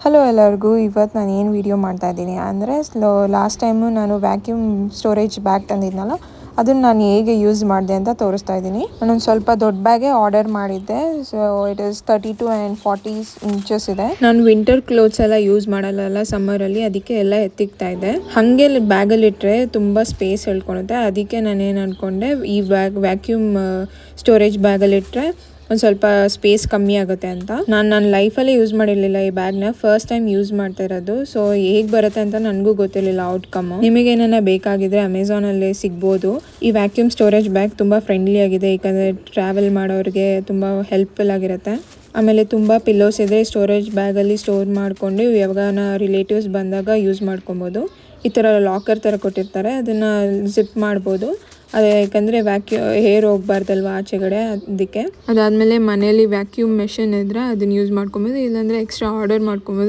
Hello ಎಲ್ಲರಿಗೂ. ಇವತ್ತು ನಾನು ಏನು ವೀಡಿಯೋ ಮಾಡ್ತಾ ಇದ್ದೀನಿ ಅಂದರೆ ಲಾಸ್ಟ್ ಟೈಮು ನಾನು ವ್ಯಾಕ್ಯೂಮ್ ಸ್ಟೋರೇಜ್ ಬ್ಯಾಗ್ ತಂದಿದ್ನಲ್ಲ, ಅದನ್ನು ನಾನು ಹೇಗೆ ಯೂಸ್ ಮಾಡಿದೆ ಅಂತ ತೋರಿಸ್ತಾ ಇದ್ದೀನಿ. ನಾನೊಂದು ಸ್ವಲ್ಪ ದೊಡ್ಡ ಬ್ಯಾಗೇ ಆರ್ಡರ್ ಮಾಡಿದ್ದೆ. So it is 32 and 40 inches ಇದೆ. ನಾನು ವಿಂಟರ್ ಕ್ಲೋತ್ಸ್ ಎಲ್ಲ ಯೂಸ್ ಮಾಡಲ್ಲ ಸಮ್ಮರಲ್ಲಿ, ಅದಕ್ಕೆ ಎಲ್ಲ ಎತ್ತಿಕ್ತಾ ಇದ್ದೆ. ಹಾಗೆ ಬ್ಯಾಗಲ್ಲಿ ಇಟ್ಟರೆ ತುಂಬ ಸ್ಪೇಸ್ ಹೇಳ್ಕೊಳುತ್ತೆ. ಅದಕ್ಕೆ ನಾನೇನು ಅಂದ್ಕೊಂಡೆ, ಈ ವ್ಯಾಕ್ಯೂಮ್ ಸ್ಟೋರೇಜ್ ಬ್ಯಾಗಲ್ಲಿ ಇಟ್ಟರೆ ಒಂದು ಸ್ವಲ್ಪ ಸ್ಪೇಸ್ ಕಮ್ಮಿ ಆಗುತ್ತೆ ಅಂತ. ನನ್ನ ಲೈಫಲ್ಲೇ ಯೂಸ್ ಮಾಡಿರಲಿಲ್ಲ ಈ ಬ್ಯಾಗ್ನ, ಫಸ್ಟ್ ಟೈಮ್ ಯೂಸ್ ಮಾಡ್ತಾ ಇರೋದು. ಸೊ ಹೇಗೆ ಬರುತ್ತೆ ಅಂತ ನನಗೂ ಗೊತ್ತಿರಲಿಲ್ಲ ಔಟ್ಕಮ್. ನಿಮಗೆ ಏನಾರ ಬೇಕಾಗಿದ್ರೆ ಅಮೆಝಾನಲ್ಲಿ ಸಿಗ್ಬೋದು. ಈ ವ್ಯಾಕ್ಯೂಮ್ ಸ್ಟೋರೇಜ್ ಬ್ಯಾಗ್ ತುಂಬ ಫ್ರೆಂಡ್ಲಿ ಆಗಿದೆ, ಯಾಕಂದರೆ ಟ್ರಾವೆಲ್ ಮಾಡೋರಿಗೆ ತುಂಬ ಹೆಲ್ಪ್ಫುಲ್ ಆಗಿರುತ್ತೆ. ಆಮೇಲೆ ತುಂಬ ಪಿಲ್ಲೋಸ್ ಇದೆ. ಸ್ಟೋರೇಜ್ ಬ್ಯಾಗಲ್ಲಿ ಸ್ಟೋರ್ ಮಾಡಿಕೊಂಡು ಯಾವಾಗ ರಿಲೇಟಿವ್ಸ್ ಬಂದಾಗ ಯೂಸ್ ಮಾಡ್ಕೊಬೋದು. ಈ ಥರ ಲಾಕರ್ ಥರ ಕೊಟ್ಟಿರ್ತಾರೆ, ಅದನ್ನು ಜಿಪ್ ಮಾಡ್ಬೋದು. ಅದೇ ಯಾಕಂದರೆ ಹೇರ್ ಹೋಗ್ಬಾರ್ದಲ್ವ ಆಚೆಗಡೆ, ಅದಕ್ಕೆ. ಅದಾದಮೇಲೆ ಮನೇಲಿ ವ್ಯಾಕ್ಯೂಮ್ ಮೆಷಿನ್ ಇದ್ದರೆ ಅದನ್ನು ಯೂಸ್ ಮಾಡ್ಕೊಬೋದು, ಇಲ್ಲಾಂದರೆ ಎಕ್ಸ್ಟ್ರಾ ಆರ್ಡರ್ ಮಾಡ್ಕೊಬೋದು.